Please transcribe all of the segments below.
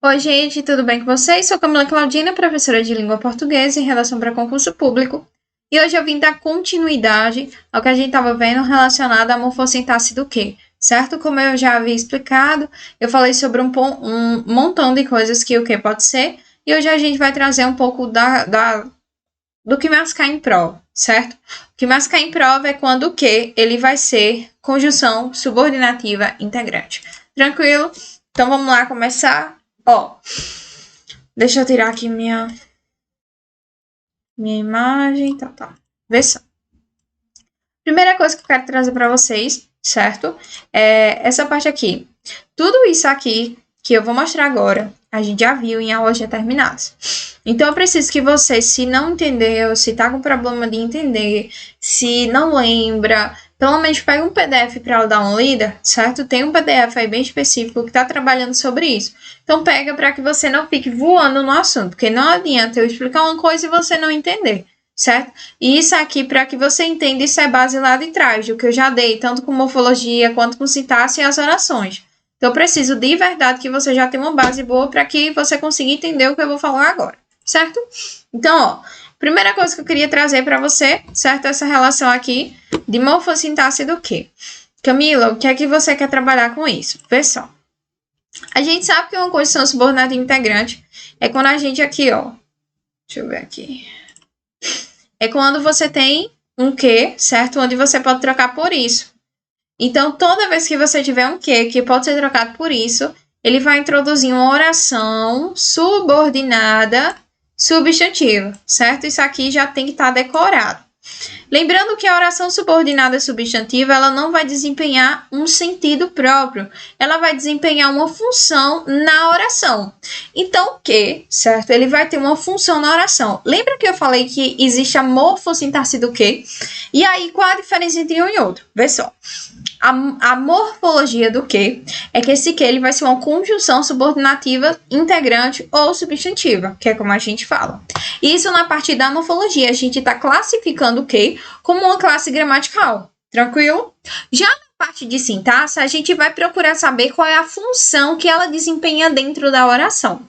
Oi, gente, tudo bem com vocês? Sou Camila Claudina, professora de língua portuguesa em redação para concurso público. E hoje eu vim dar continuidade ao que a gente estava vendo relacionado à morfossintaxe do quê? Certo? Como eu já havia explicado, eu falei sobre um montão de coisas que o que pode ser. E hoje a gente vai trazer um pouco do que mais cai em prova, certo? O que mais cai em prova é quando o que ele vai ser conjunção subordinativa integrante. Tranquilo? Então vamos lá começar. Deixa eu tirar aqui minha imagem, tá. Vê só. Primeira coisa que eu quero trazer para vocês, certo? É essa parte aqui. Tudo isso aqui que eu vou mostrar agora, a gente já viu em aulas determinadas. Então eu preciso que você, se não entendeu, se tá com problema de entender, se não lembra, pelo menos pegue um PDF para dar uma lida, certo? Tem um PDF aí bem específico que está trabalhando sobre isso. Então pega para que você não fique voando no assunto, porque não adianta eu explicar uma coisa e você não entender, certo? E isso aqui, para que você entenda, isso é base lá de trás, do que eu já dei, tanto com morfologia quanto com sintaxe e as orações. Então eu preciso de verdade que você já tenha uma base boa para que você consiga entender o que eu vou falar agora, certo? Então, primeira coisa que eu queria trazer para você, certo? Essa relação aqui de morfossintaxe do quê? Camila, o que é que você quer trabalhar com isso? Vê só. A gente sabe que uma conjunção subordinada integrante é quando a gente aqui, deixa eu ver aqui. É quando você tem um que, certo? Onde você pode trocar por isso. Então, toda vez que você tiver um que pode ser trocado por isso, ele vai introduzir uma oração subordinada substantiva, certo? Isso aqui já tem que estar decorado. Lembrando que a oração subordinada substantiva, ela não vai desempenhar um sentido próprio, ela vai desempenhar uma função na oração. Então, o que, certo? Ele vai ter uma função na oração. Lembra que eu falei que existe a morfossintaxe do que? E aí, qual a diferença entre um e outro? Vê só. A morfologia do que é que esse que ele vai ser uma conjunção subordinativa integrante ou substantiva, que é como a gente fala. Isso na parte da morfologia, a gente está classificando o que como uma classe gramatical, tranquilo? Já na parte de sintaxe, a gente vai procurar saber qual é a função que ela desempenha dentro da oração.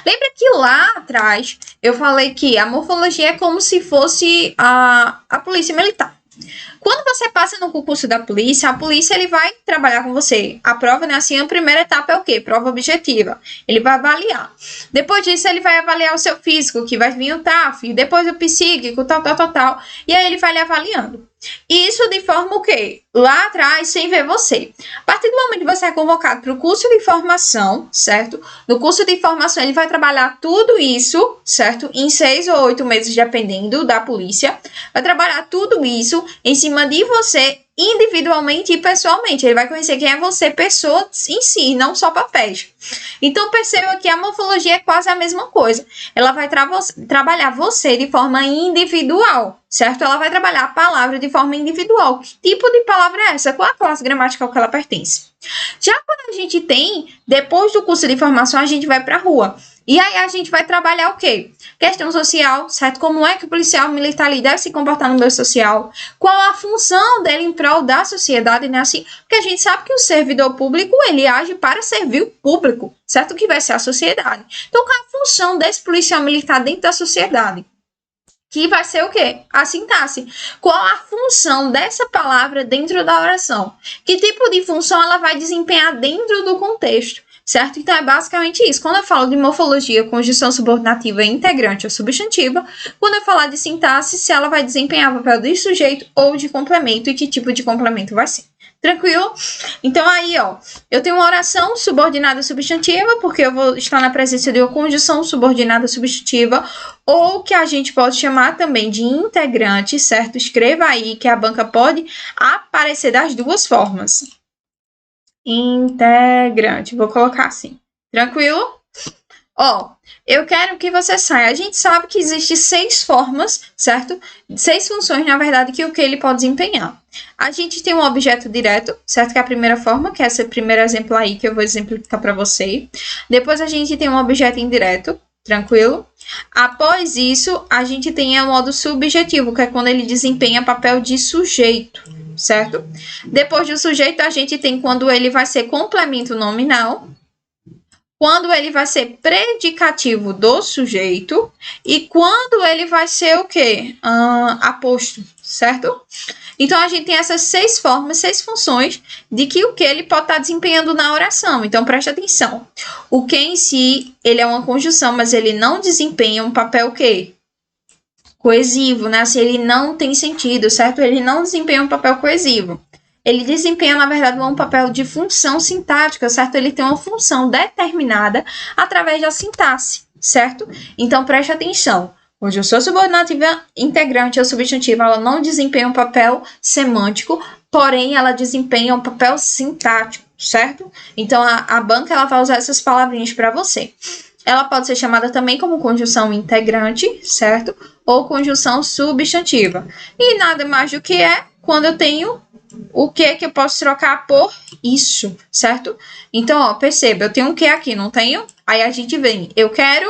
Lembra que lá atrás eu falei que a morfologia é como se fosse a polícia militar. Quando você passa no concurso da polícia, a polícia ele vai trabalhar com você. A prova, né? Assim, a primeira etapa é o quê? Prova objetiva. Ele vai avaliar. Depois disso, ele vai avaliar o seu físico, que vai vir o TAF, depois o psíquico, tal. E aí ele vai lhe avaliando. Isso de forma o quê? Lá atrás, sem ver você. A partir do momento que você é convocado para o curso de formação, certo? No curso de formação, ele vai trabalhar tudo isso, certo? Em 6 ou 8 meses, dependendo da polícia. Vai trabalhar tudo isso em cima de você individualmente e pessoalmente. Ele vai conhecer quem é você, pessoa em si, não só papéis. Então, perceba que a morfologia é quase a mesma coisa. Ela vai trabalhar você de forma individual, certo? Ela vai trabalhar a palavra de forma individual. Que tipo de palavra é essa? Qual a classe gramatical que ela pertence? Já quando a gente tem, depois do curso de formação, a gente vai para a rua. E aí a gente vai trabalhar o quê? Questão social, certo? Como é que o policial militar ali deve se comportar no meio social? Qual a função dele em prol da sociedade, né? Assim, porque a gente sabe que o servidor público, ele age para servir o público, certo? Que vai ser a sociedade. Então, qual é a função desse policial militar dentro da sociedade? Que vai ser o quê? A sintaxe. Qual a função dessa palavra dentro da oração? Que tipo de função ela vai desempenhar dentro do contexto? Certo? Então, é basicamente isso. Quando eu falo de morfologia, conjunção subordinativa integrante ou substantiva, quando eu falar de sintaxe, se ela vai desempenhar papel de sujeito ou de complemento e que tipo de complemento vai ser. Tranquilo? Então, aí, eu tenho uma oração subordinada substantiva, porque eu vou estar na presença de uma conjunção subordinada substantiva, ou que a gente pode chamar também de integrante, certo? Escreva aí que a banca pode aparecer das duas formas. Integrante, vou colocar assim, tranquilo? Eu quero que você saia. A gente sabe que existem 6 formas, certo? 6 funções, na verdade, que o que ele pode desempenhar. A gente tem um objeto direto, certo? Que é a primeira forma, que é esse primeiro exemplo aí que eu vou exemplificar para você. Depois a gente tem um objeto indireto, tranquilo? Após isso, a gente tem o modo subjetivo, que é quando ele desempenha papel de sujeito, certo? Depois do sujeito, a gente tem quando ele vai ser complemento nominal. quando ele vai ser predicativo do sujeito e quando ele vai ser o quê? Aposto, certo? Então, a gente tem essas 6 formas, 6 funções de que o que ele pode estar desempenhando na oração. Então, preste atenção. O que em si, ele é uma conjunção, mas ele não desempenha um papel o quê? Coesivo, né? Assim, ele não tem sentido, certo? Ele não desempenha um papel coesivo. Ele desempenha, na verdade, um papel de função sintática, certo? Ele tem uma função determinada através da sintaxe, certo? Então, preste atenção. Conjunção subordinativa integrante ou substantiva, ela não desempenha um papel semântico, porém, ela desempenha um papel sintático, certo? Então, a banca ela vai usar essas palavrinhas para você. Ela pode ser chamada também como conjunção integrante, certo? Ou conjunção substantiva. E nada mais do que é quando eu tenho o que eu posso trocar por isso, certo? Então, ó, perceba, eu tenho um que aqui, não tenho? Aí a gente vem, eu quero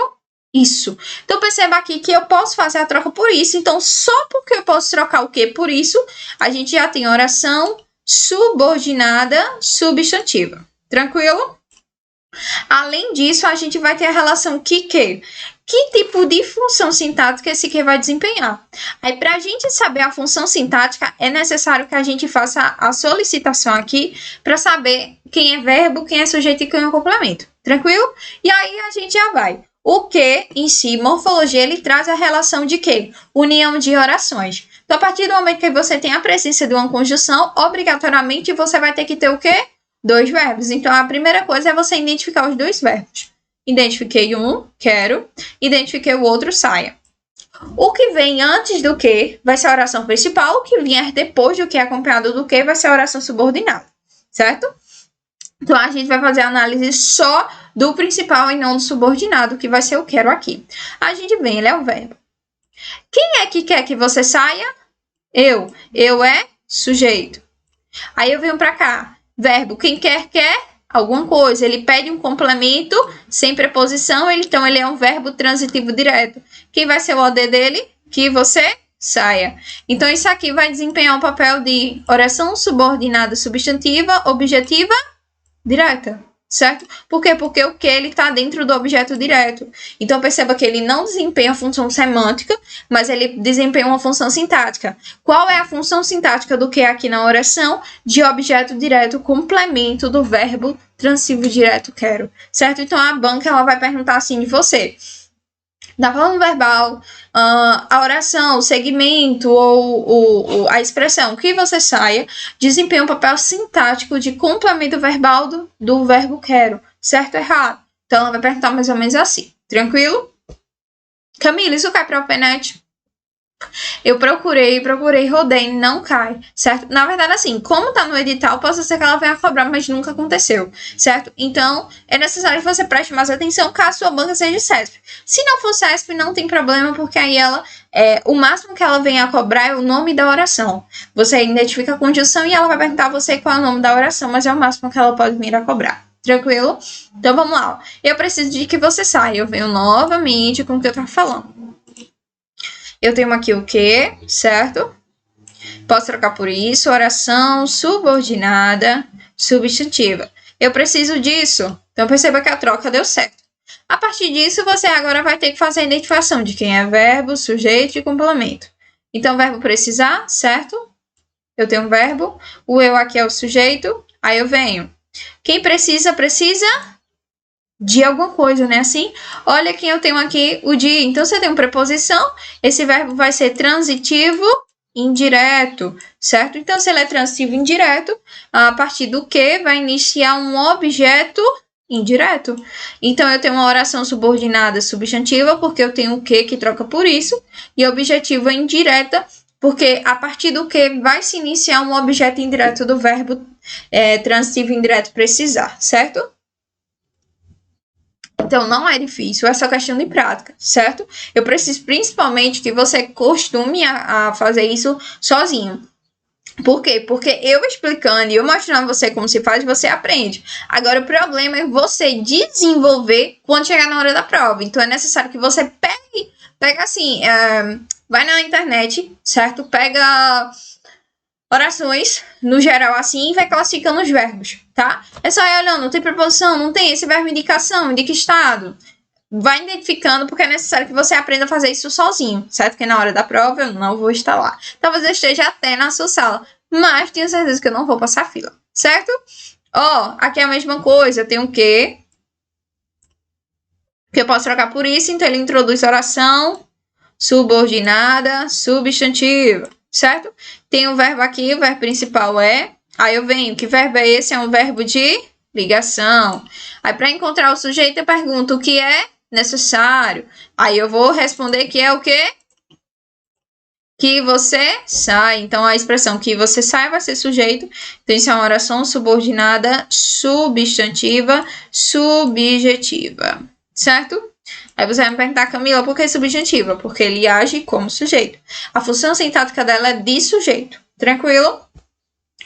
isso. Então, perceba aqui que eu posso fazer a troca por isso. Então, só porque eu posso trocar o que por isso, a gente já tem oração subordinada substantiva. Tranquilo? Além disso, a gente vai ter a relação que tipo de função sintática esse que vai desempenhar. Aí, para a gente saber a função sintática, é necessário que a gente faça a solicitação aqui para saber quem é verbo, quem é sujeito e quem é complemento. Tranquilo? E aí, a gente já vai. O que, em si, morfologia, ele traz a relação de quê? União de orações. Então, a partir do momento que você tem a presença de uma conjunção, obrigatoriamente você vai ter que ter o quê? 2 verbos. Então, a primeira coisa é você identificar os 2 verbos. Identifiquei um, quero. Identifiquei o outro, saia. O que vem antes do que vai ser a oração principal. O que vier depois do que é acompanhado do que vai ser a oração subordinada. Certo? Então, a gente vai fazer a análise só do principal e não do subordinado, que vai ser o quero aqui. A gente vem, ele é o verbo. Quem é que quer que você saia? Eu. Eu é sujeito. Aí eu venho para cá. Verbo, quem quer alguma coisa. Ele pede um complemento sem preposição, então ele é um verbo transitivo direto. Quem vai ser o OD dele? Que você saia. Então, isso aqui vai desempenhar um papel de oração subordinada substantiva, objetiva, direta. Certo? Por quê? Porque o que ele está dentro do objeto direto. Então, perceba que ele não desempenha a função semântica, mas ele desempenha uma função sintática. Qual é a função sintática do que aqui na oração? De objeto direto, complemento do verbo transitivo direto quero. Certo? Então, a banca ela vai perguntar assim de você. Da forma verbal, a oração, o segmento ou a expressão que você saia desempenha um papel sintático de complemento verbal do verbo quero. Certo ou errado? Então, ela vai perguntar mais ou menos assim. Tranquilo? Camila, isso cai para o PNET? Eu procurei, rodei, não cai, certo? Na verdade, assim, como tá no edital, possa ser que ela venha cobrar, mas nunca aconteceu, certo? Então, é necessário que você preste mais atenção caso sua banca seja CESP. Se não for CESP, não tem problema, porque aí ela, o máximo que ela venha a cobrar é o nome da oração. Você identifica a conjunção e ela vai perguntar a você qual é o nome da oração, mas é o máximo que ela pode vir a cobrar. Tranquilo? Então, vamos lá. Eu preciso de que você saia. Eu venho novamente com o que eu tava falando. Eu tenho aqui o que, certo? Posso trocar por isso, oração subordinada substantiva. Eu preciso disso. Então, perceba que a troca deu certo. A partir disso, você agora vai ter que fazer a identificação de quem é verbo, sujeito e complemento. Então, verbo precisar, certo? Eu tenho um verbo. O eu aqui é o sujeito. Aí eu venho. Quem precisa de alguma coisa, né? Assim, olha quem eu tenho aqui, o de. Então, você tem uma preposição, esse verbo vai ser transitivo indireto, certo? Então, se ele é transitivo indireto, a partir do que vai iniciar um objeto indireto. Então, eu tenho uma oração subordinada substantiva, porque eu tenho o que troca por isso, e objetiva indireta, porque a partir do que vai se iniciar um objeto indireto do verbo transitivo indireto precisar, certo? Então, não é difícil, é só questão de prática, certo? Eu preciso principalmente que você costume a fazer isso sozinho. Por quê? Porque eu explicando e eu mostrando você como se faz, você aprende. Agora, o problema é você desenvolver quando chegar na hora da prova. Então, é necessário que você pega assim, vai na internet, certo? Pega orações, no geral, assim, e vai classificando os verbos, tá? É só ir olhando, não tem preposição, não tem esse verbo indicação, indica estado. Vai identificando, porque é necessário que você aprenda a fazer isso sozinho, certo? Porque na hora da prova eu não vou estar lá. Talvez eu esteja até na sua sala, mas tenho certeza que eu não vou passar fila, certo? Ó, aqui é a mesma coisa, eu tenho o quê? Que eu posso trocar por isso, então ele introduz oração subordinada, substantiva, certo? Tem um verbo aqui, o verbo principal é. Aí eu venho, que verbo é esse? É um verbo de ligação. Aí para encontrar o sujeito eu pergunto o que é necessário. Aí eu vou responder que é o quê? Que você sai. Então a expressão que você sai vai ser sujeito. Então isso é uma oração subordinada, substantiva, subjetiva, certo? Aí você vai me perguntar, Camila, por que substantiva? Porque ele age como sujeito. A função sintática dela é de sujeito. Tranquilo?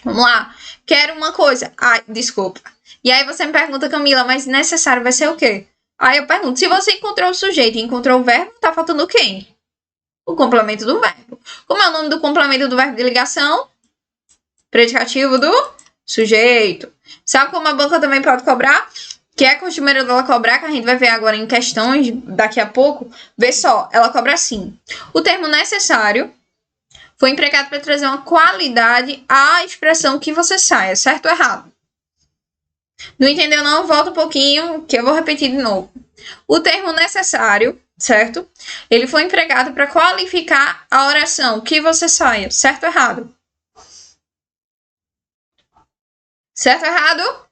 Vamos lá. Quero uma coisa. Ai, desculpa. E aí você me pergunta, Camila, mas necessário vai ser o quê? Aí eu pergunto, se você encontrou o sujeito e encontrou o verbo, tá faltando quem? O complemento do verbo. Como é o nome do complemento do verbo de ligação? Predicativo do sujeito. Sabe como a banca também pode cobrar? Que é costumeiro dela cobrar, que a gente vai ver agora em questões daqui a pouco. Vê só, ela cobra assim. O termo necessário foi empregado para trazer uma qualidade à expressão que você saia, certo ou errado? Não entendeu não? Volta um pouquinho, que eu vou repetir de novo. O termo necessário, certo? Ele foi empregado para qualificar a oração que você saia, certo ou errado? Certo ou errado?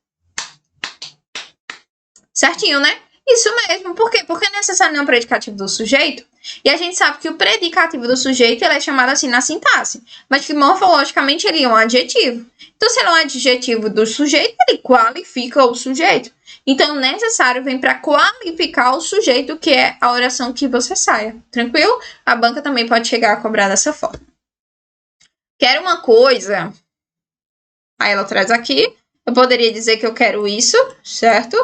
Certinho, né? Isso mesmo. Por quê? Porque é necessário não predicativo do sujeito. E a gente sabe que o predicativo do sujeito ele é chamado assim na sintaxe. Mas que morfologicamente ele é um adjetivo. Então, se ele é um adjetivo do sujeito, ele qualifica o sujeito. Então, necessário vem para qualificar o sujeito, que é a oração que você saia. Tranquilo? A banca também pode chegar a cobrar dessa forma. Quero uma coisa. Aí ela traz aqui. Eu poderia dizer que eu quero isso, certo?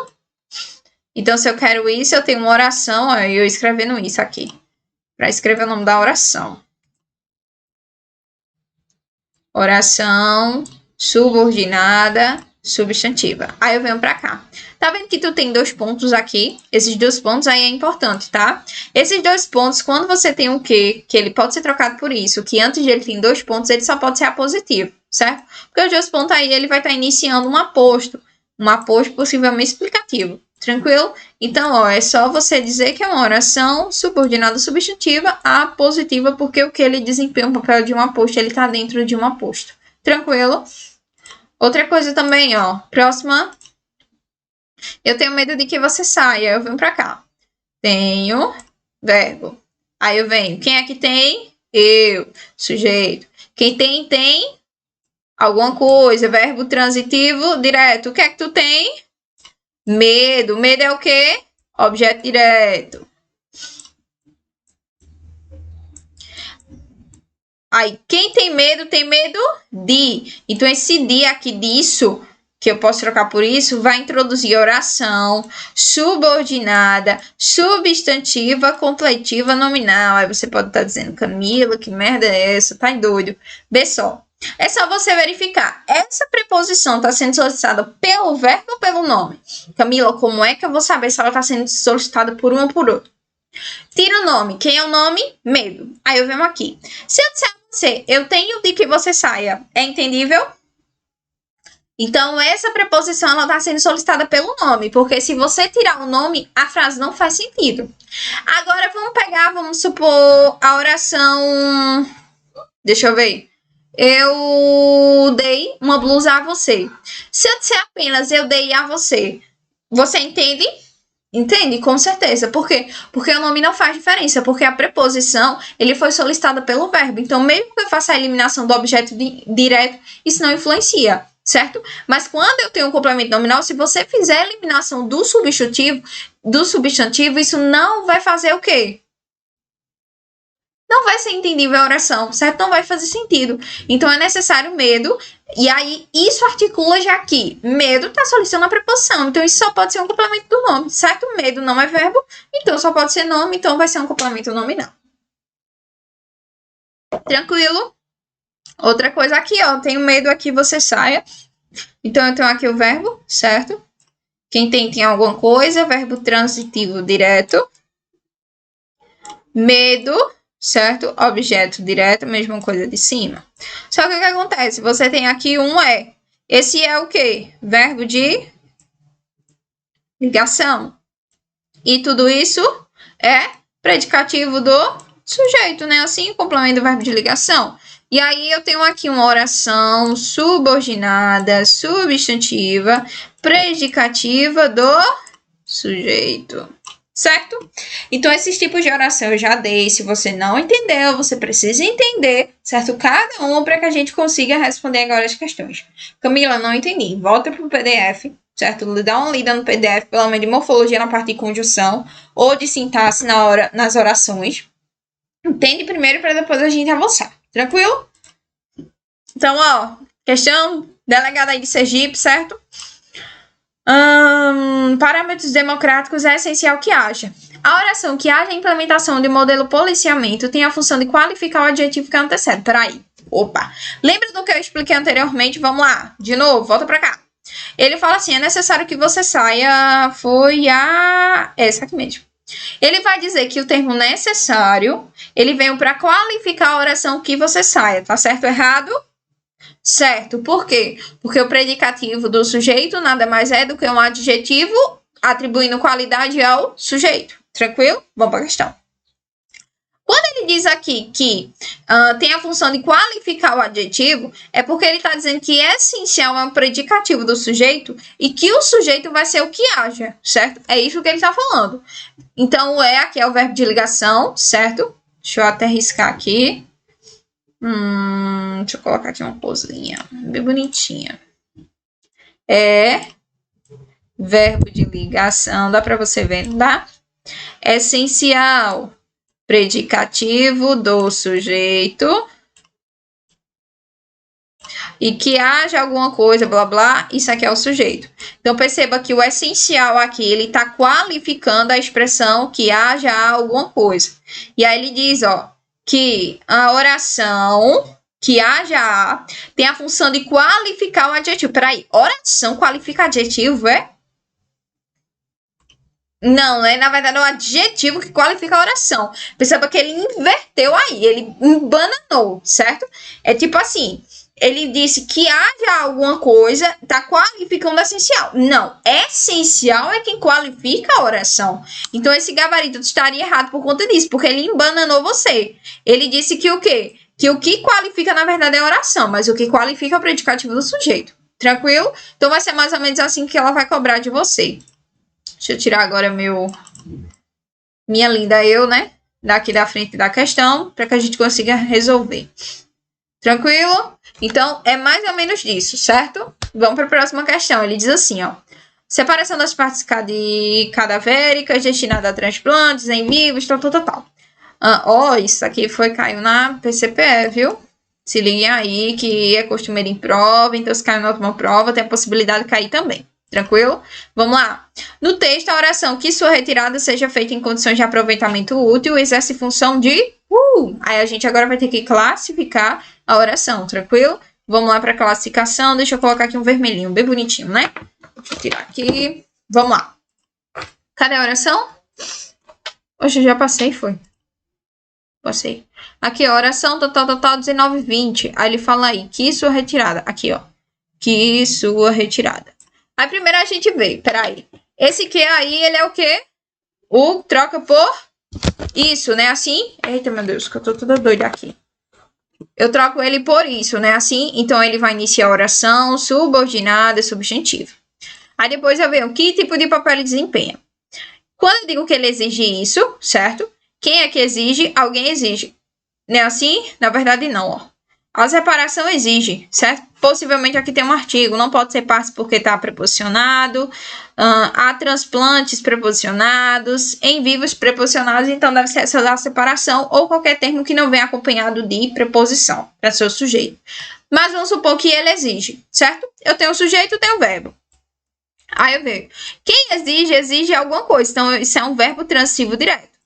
Então, se eu quero isso, eu tenho uma oração, ó, eu escrevendo isso aqui. Para escrever o nome da oração. Oração subordinada substantiva. Aí eu venho para cá. Tá vendo que tu tem 2 pontos aqui? Esses 2 pontos aí é importante, tá? Esses 2 pontos, quando você tem o quê? Que ele pode ser trocado por isso, que antes de ele tem 2 pontos, ele só pode ser apositivo, certo? Porque os 2 pontos aí, ele vai estar iniciando um aposto possivelmente explicativo. Tranquilo? Então, ó, é só você dizer que é uma oração subordinada substantiva a positiva, porque o que ele desempenha o papel de um aposto, ele tá dentro de um aposto. Tranquilo? Outra coisa também, ó. Próxima. Eu tenho medo de que você saia. Eu venho pra cá. Tenho verbo. Aí eu venho. Quem é que tem? Eu. Sujeito. Quem tem, tem alguma coisa. Verbo transitivo direto. O que é que tu tem? Medo. Medo é o quê? Objeto direto. Aí, quem tem medo de. Então, esse de aqui disso, que eu posso trocar por isso, vai introduzir oração subordinada, substantiva, completiva, nominal. Aí você pode estar dizendo, Camila, que merda é essa? Tá doido. Vê só. É só você verificar. Essa preposição está sendo solicitada pelo verbo ou pelo nome? Camila, como é que eu vou saber se ela está sendo solicitada por um ou por outro? Tira o nome. Quem é o nome? Medo. Aí eu venho aqui. Se eu disser a você, eu tenho de que você saia, é entendível? Então, essa preposição ela está sendo solicitada pelo nome, porque se você tirar o nome, a frase não faz sentido. Agora, vamos supor, a oração... Deixa eu ver. Eu dei uma blusa a você. Se eu disser apenas eu dei a você, você entende? Entende? Com certeza. Por quê? Porque o nome não faz diferença, porque a preposição ele foi solicitada pelo verbo. Então, mesmo que eu faça a eliminação do objeto direto, isso não influencia, certo? Mas quando eu tenho um complemento nominal, se você fizer a eliminação do substantivo, isso não vai fazer o quê? Não vai ser entendível a oração, certo? Não vai fazer sentido. Então, é necessário medo. E aí, isso articula já aqui. Medo está solicitando a preposição. Então, isso só pode ser um complemento do nome, certo? Medo não é verbo, então só pode ser nome. Então, vai ser um complemento nominal. Tranquilo? Outra coisa aqui, ó. Tenho medo aqui você saia. Então, eu tenho aqui o verbo, certo? Quem tem alguma coisa, verbo transitivo direto. Medo, certo? Objeto direto, mesma coisa de cima. Só que o que acontece? Você tem aqui um é. Esse é o quê? Verbo de ligação. E tudo isso é predicativo do sujeito, né? Assim, complemento do verbo de ligação. E aí eu tenho aqui uma oração subordinada, substantiva, predicativa do sujeito. Certo? Então, esses tipos de oração eu já dei. Se você não entendeu, você precisa entender, certo? Cada um para que a gente consiga responder agora as questões. Camila, não entendi. Volta para o PDF, certo? Dá uma lida no PDF, pelo menos de morfologia na parte de conjunção ou de sintaxe nas orações. Entende primeiro para depois a gente avançar. Tranquilo? Então, ó, questão delegada aí de Sergipe, certo? Parâmetros democráticos é essencial que haja. A oração que haja a implementação de modelo policiamento tem a função de qualificar o adjetivo que antecede. Peraí. Opa. Lembra do que eu expliquei anteriormente? Vamos lá. De novo, volta pra cá. Ele fala assim, é necessário que você saia... Essa aqui mesmo. Ele vai dizer que o termo necessário, ele vem para qualificar a oração que você saia. Tá certo ou errado? Certo. Por quê? Porque o predicativo do sujeito nada mais é do que um adjetivo atribuindo qualidade ao sujeito. Tranquilo? Vamos para a questão. Quando ele diz aqui que tem a função de qualificar o adjetivo, é porque ele está dizendo que essencial é um predicativo do sujeito e que o sujeito vai ser o que haja, certo? É isso que ele está falando. Então, aqui é o verbo de ligação, certo? Deixa eu até riscar aqui. Deixa eu colocar aqui uma posinha bem bonitinha. É verbo de ligação, dá para você ver, não dá? Essencial, predicativo do sujeito e que haja alguma coisa, blá blá, isso aqui é o sujeito. Então perceba que o essencial aqui, ele está qualificando a expressão que haja alguma coisa. E aí ele diz, ó, que a oração que haja tem a função de qualificar o adjetivo. Peraí, oração qualifica adjetivo, é? Não, é na verdade o adjetivo que qualifica a oração. Perceba que ele inverteu aí, ele embananou, certo? É tipo assim, ele disse que haja alguma coisa, tá qualificando essencial. Não, essencial é quem qualifica a oração. Então esse gabarito estaria errado por conta disso, porque ele embananou você. Ele disse que o quê? Que o que qualifica na verdade é a oração, mas o que qualifica é o predicativo do sujeito. Tranquilo? Então vai ser mais ou menos assim que ela vai cobrar de você. Deixa eu tirar agora minha linda eu, né? Daqui da frente da questão, para que a gente consiga resolver. Tranquilo? Então, é mais ou menos disso, certo? Vamos para a próxima questão. Ele diz assim, ó. Separação das partes cadavéricas destinadas a transplantes em vivos, tal. Isso aqui caiu na PCPE, viu? Se liguem aí que é costumeiro em prova, então se caiu na última prova, tem a possibilidade de cair também. Tranquilo? Vamos lá. No texto, a oração que sua retirada seja feita em condições de aproveitamento útil exerce função de Aí a gente agora vai ter que classificar a oração, tranquilo? Vamos lá para a classificação. Deixa eu colocar aqui um vermelhinho, bem bonitinho, né? Deixa eu tirar aqui. Vamos lá. Cadê a oração? Hoje eu já passei, foi? Passei. Aqui, ó, oração total 19:20. Aí ele fala aí, que sua retirada. Aqui, ó. Que sua retirada. Aí primeiro a gente vê, peraí. Esse que aí, ele é o quê? O troca por isso, né? Assim. Eita, meu Deus, que eu tô toda doida aqui. Eu troco ele por isso, né? Assim. Então, ele vai iniciar a oração subordinada, substantivo. Aí depois eu vejo que tipo de papel ele desempenha. Quando eu digo que ele exige isso, certo? Quem é que exige? Alguém exige. Não é assim? Na verdade, não, ó. A separação exige, certo? Possivelmente aqui tem um artigo, não pode ser parte porque está preposicionado. Há transplantes preposicionados, em vivos preposicionados, então deve ser essa da separação ou qualquer termo que não venha acompanhado de preposição para ser o sujeito. Mas vamos supor que ele exige, certo? Eu tenho o sujeito, eu tenho o verbo. Aí eu vejo. Quem exige alguma coisa. Então, isso é um verbo transitivo direto.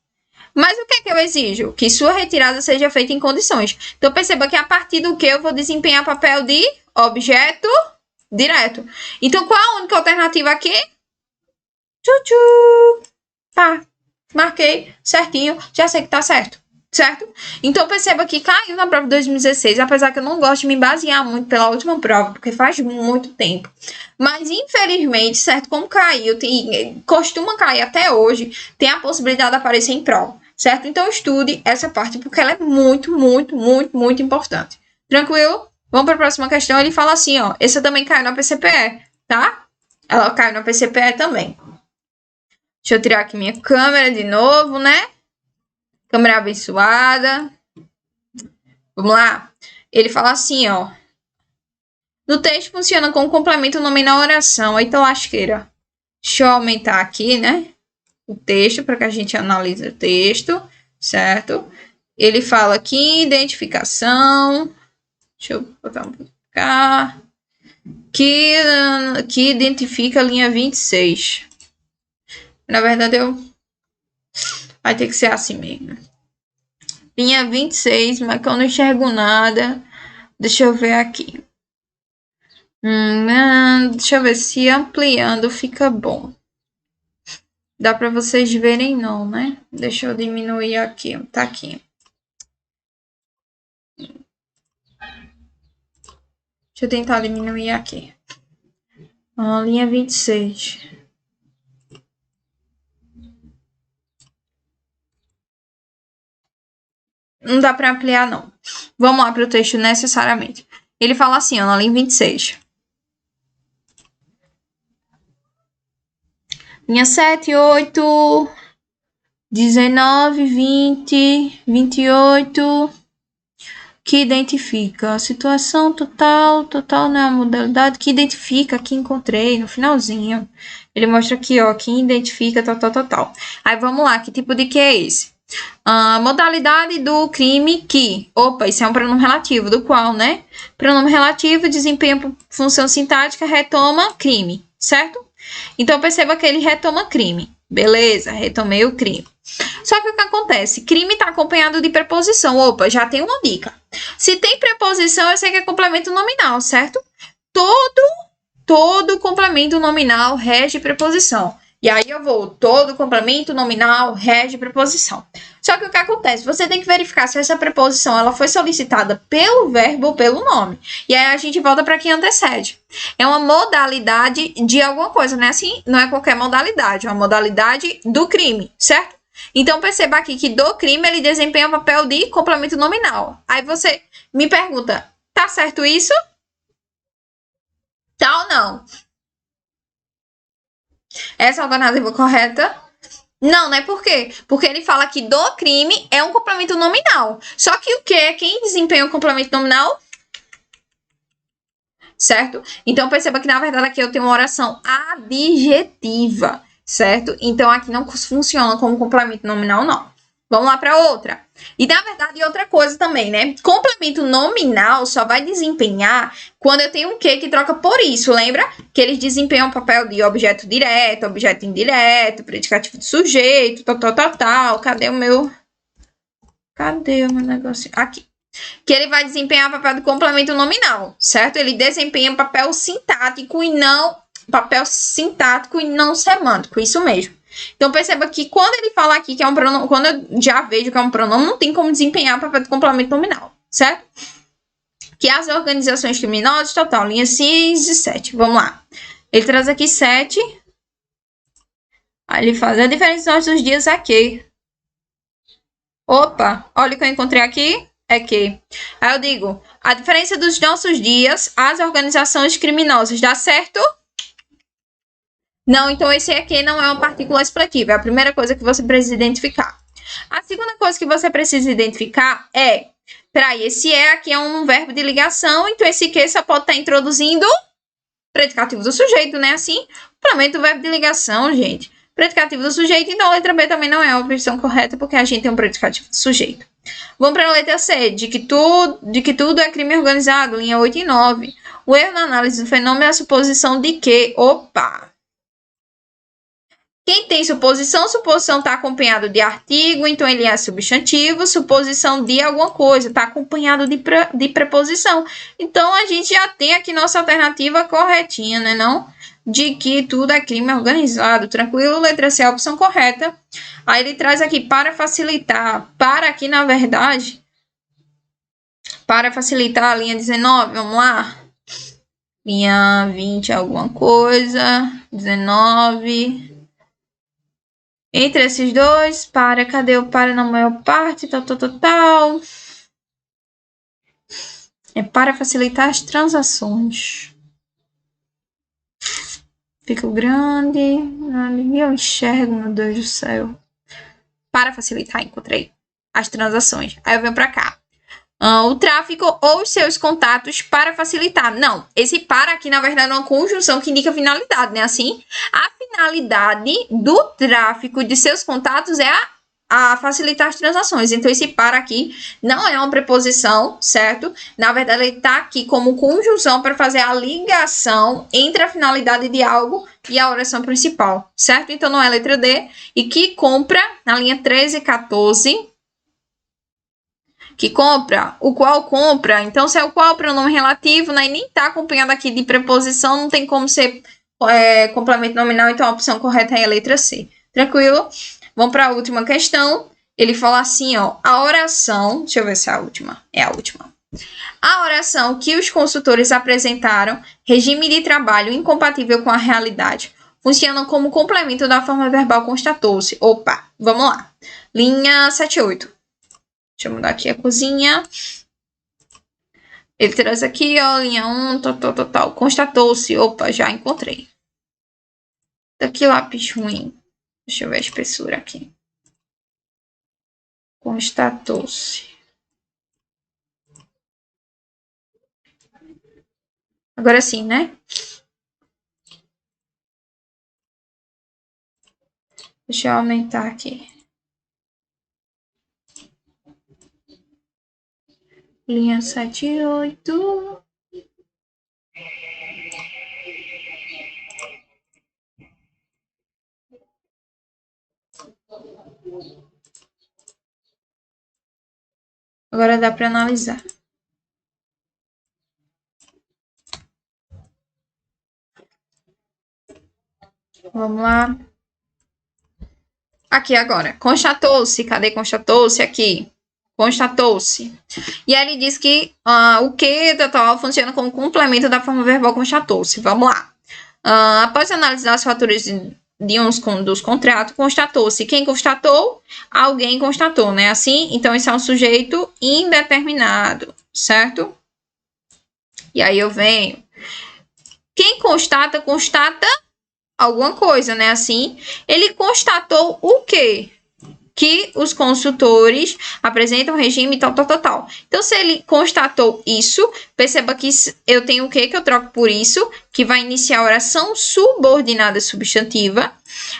Mas o que é que eu exijo? Que sua retirada seja feita em condições. Então, perceba que a partir do que eu vou desempenhar papel de objeto direto. Então, qual a única alternativa aqui? Tchutchu! Tá, marquei certinho, já sei que tá certo. Certo? Então, perceba que caiu na prova de 2016, apesar que eu não gosto de me basear muito pela última prova, porque faz muito tempo. Mas, infelizmente, certo, como caiu, costuma cair até hoje, tem a possibilidade de aparecer em prova, certo? Então, estude essa parte, porque ela é muito, muito, muito, muito importante. Tranquilo? Vamos para a próxima questão. Ele fala assim, ó, essa também caiu na PCPE, tá? Ela caiu na PCPE também. Deixa eu tirar aqui minha câmera de novo, né? Câmera abençoada. Vamos lá. Ele fala assim, ó. No texto funciona como complemento nominal oração. Eita lasqueira. Deixa eu aumentar aqui, né? O texto, para que a gente analise o texto. Certo? Ele fala aqui, identificação. Deixa eu botar um pouco cá. Que identifica a linha 26. Na verdade, vai ter que ser assim mesmo. Linha 26, mas que eu não enxergo nada. Deixa eu ver aqui. Deixa eu ver se ampliando fica bom. Dá para vocês verem não, né? Deixa eu diminuir aqui. Tá aqui. Deixa eu tentar diminuir aqui. Linha 26. Não dá para ampliar, não. Vamos lá para o texto necessariamente. Ele fala assim, ó, na linha 26. Linha 7, 8, 19, 20, 28. Que identifica a situação total não é a modalidade. Que identifica, que encontrei no finalzinho. Ele mostra aqui, ó, que identifica tal. Aí vamos lá, que tipo de que é esse? Modalidade do crime que. Opa, isso é um pronome relativo, do qual, né? Pronome relativo, desempenha função sintática, retoma crime, certo? Então, perceba que ele retoma crime. Beleza, retomei o crime. Só que o que acontece? Crime está acompanhado de preposição. Opa, já tem uma dica. Se tem preposição, eu sei que é complemento nominal, certo? Todo complemento nominal rege preposição. E aí eu vou, todo complemento nominal rege preposição. Só que o que acontece? Você tem que verificar se essa preposição ela foi solicitada pelo verbo ou pelo nome. E aí a gente volta para quem antecede. É uma modalidade de alguma coisa, né? Assim, não é qualquer modalidade, é uma modalidade do crime, certo? Então perceba aqui que do crime ele desempenha o papel de complemento nominal. Aí você me pergunta, tá certo isso? Tá ou não? Essa é a alternativa correta? Não, né? Por quê? Porque ele fala que do crime é um complemento nominal. Só que o quê? Quem desempenha o complemento nominal? Certo? Então, perceba que, na verdade, aqui eu tenho uma oração adjetiva, certo? Então, aqui não funciona como complemento nominal, não. Vamos lá para outra. E, na verdade, outra coisa também, né? Complemento nominal só vai desempenhar quando eu tenho um que troca por isso, lembra? Que eles desempenham o papel de objeto direto, objeto indireto, predicativo de sujeito, tal. Cadê o meu negócio? Aqui. Que ele vai desempenhar o papel de complemento nominal, certo? Ele desempenha papel sintático e não semântico, isso mesmo. Então, perceba que quando ele fala aqui que é um pronome, quando eu já vejo que é um pronome, não tem como desempenhar o papel de complemento nominal, certo? Que as organizações criminosas, total, linha 6 e 7. Vamos lá. Ele traz aqui 7. Aí ele faz a diferença dos nossos dias aqui. Opa, olha o que eu encontrei aqui. É que. Aí eu digo, a diferença dos nossos dias, as organizações criminosas, dá certo? Não, então esse aqui não é uma partícula expletiva. É a primeira coisa que você precisa identificar. A segunda coisa que você precisa identificar é... Peraí, esse aqui é um verbo de ligação, então esse que só pode estar introduzindo predicativo do sujeito, né? Assim, complemento do verbo de ligação, gente. Predicativo do sujeito, então a letra B também não é a opção correta, porque a gente tem um predicativo do sujeito. Vamos para a letra C, de que tudo é crime organizado, linha 8 e 9. O erro na análise do fenômeno é a suposição de que... Opa! Quem tem suposição, suposição está acompanhado de artigo, então ele é substantivo, suposição de alguma coisa, está acompanhado de preposição. Então, a gente já tem aqui nossa alternativa corretinha, né, não? De que tudo é crime organizado, tranquilo, letra C é a opção correta. Aí ele traz aqui para facilitar, para aqui na verdade, para facilitar a linha 19, vamos lá. Linha 20 alguma coisa, 19. Entre esses dois, para, cadê o para na maior parte, tal. É para facilitar as transações. Fico grande, eu enxergo, meu Deus do céu. Para facilitar, encontrei as transações. Aí eu venho para cá. O tráfico ou os seus contatos para facilitar. Não, esse para aqui, na verdade, é uma conjunção que indica finalidade, né? Assim, a finalidade do tráfico de seus contatos é a facilitar as transações. Então, esse para aqui não é uma preposição, certo? Na verdade, ele está aqui como conjunção para fazer a ligação entre a finalidade de algo e a oração principal, certo? Então, não é a letra D. E que compra, na linha 13 e 14... que compra, o qual compra, então se é o qual pronome relativo, né, e nem está acompanhado aqui de preposição, não tem como ser complemento nominal, então a opção correta é a letra C. Tranquilo? Vamos para a última questão. Ele fala assim, ó, a oração, deixa eu ver se é a última, é a última. A oração que os consultores apresentaram, regime de trabalho incompatível com a realidade, funcionam como complemento da forma verbal constatou-se. Opa, vamos lá. Linha 7 e 8. Deixa eu mudar aqui a cozinha. Ele traz aqui, ó, linha 1, tal. Constatou-se. Opa, já encontrei. Daqui lápis ruim. Deixa eu ver a espessura aqui. Constatou-se. Agora sim, né? Deixa eu aumentar aqui. Linha 7 e 8. Agora dá para analisar. Vamos lá. Aqui agora. Constatou-se. Cadê constatou-se? Aqui. Constatou-se. E aí ele diz que o que total funciona como complemento da forma verbal constatou-se. Vamos lá. Após analisar os fatores de uns dos contratos, constatou-se. Quem constatou? Alguém constatou, né? Assim, então esse é um sujeito indeterminado, certo? E aí eu venho. Quem constata, constata alguma coisa, né? Assim, ele constatou o quê? Que os consultores apresentam regime tal. Então, se ele constatou isso, perceba que eu tenho o quê? Que eu troco por isso, que vai iniciar a oração subordinada substantiva,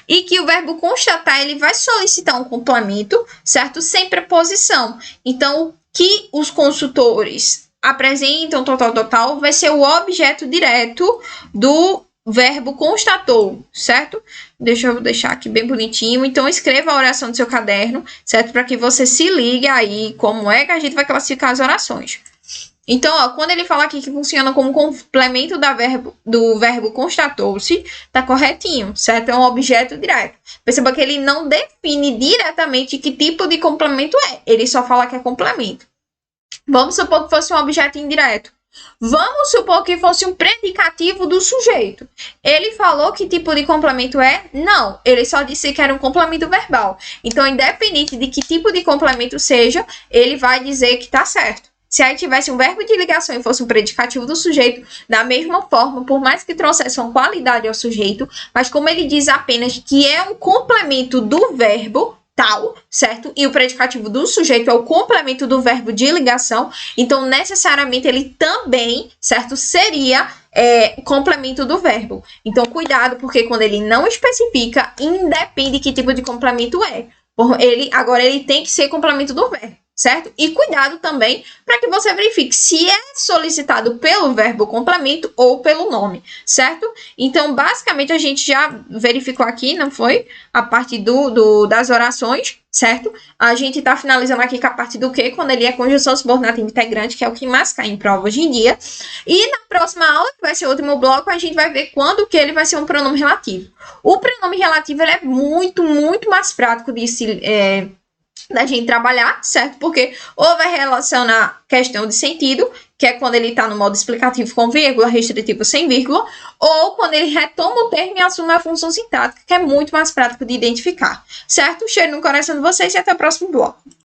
e que o verbo constatar, ele vai solicitar um complemento, certo? Sem preposição. Então, que os consultores apresentam tal, vai ser o objeto direto do verbo constatou, certo? Deixa eu deixar aqui bem bonitinho. Então, escreva a oração do seu caderno, certo? Para que você se ligue aí como é que a gente vai classificar as orações. Então, ó, quando ele fala aqui que funciona como complemento do verbo constatou-se, tá corretinho, certo? É um objeto direto. Perceba que ele não define diretamente que tipo de complemento é. Ele só fala que é complemento. Vamos supor que fosse um objeto indireto. Vamos supor que fosse um predicativo do sujeito. Ele falou que tipo de complemento é? Não, ele só disse que era um complemento verbal. Então, independente de que tipo de complemento seja, ele vai dizer que tá certo. Se aí tivesse um verbo de ligação e fosse um predicativo do sujeito, da mesma forma, por mais que trouxesse uma qualidade ao sujeito, mas como ele diz apenas que é um complemento do verbo tal, certo? E o predicativo do sujeito é o complemento do verbo de ligação, então necessariamente ele também, certo? Seria complemento do verbo. Então cuidado, porque quando ele não especifica, independe que tipo de complemento é. Agora ele tem que ser complemento do verbo, certo? E cuidado também para que você verifique se é solicitado pelo verbo complemento ou pelo nome, certo? Então, basicamente, a gente já verificou aqui, não foi? A parte das orações, certo? A gente está finalizando aqui com a parte do que, quando ele é conjunção subordinada integrante, que é o que mais cai em prova hoje em dia. E na próxima aula, que vai ser o último bloco, a gente vai ver quando que ele vai ser um pronome relativo. O pronome relativo ele é muito, muito mais prático de se... da gente trabalhar, certo? Porque ou vai relacionar questão de sentido, que é quando ele está no modo explicativo com vírgula, restritivo sem vírgula, ou quando ele retoma o termo e assume a função sintática, que é muito mais prático de identificar, certo? Cheiro no coração de vocês e até o próximo bloco.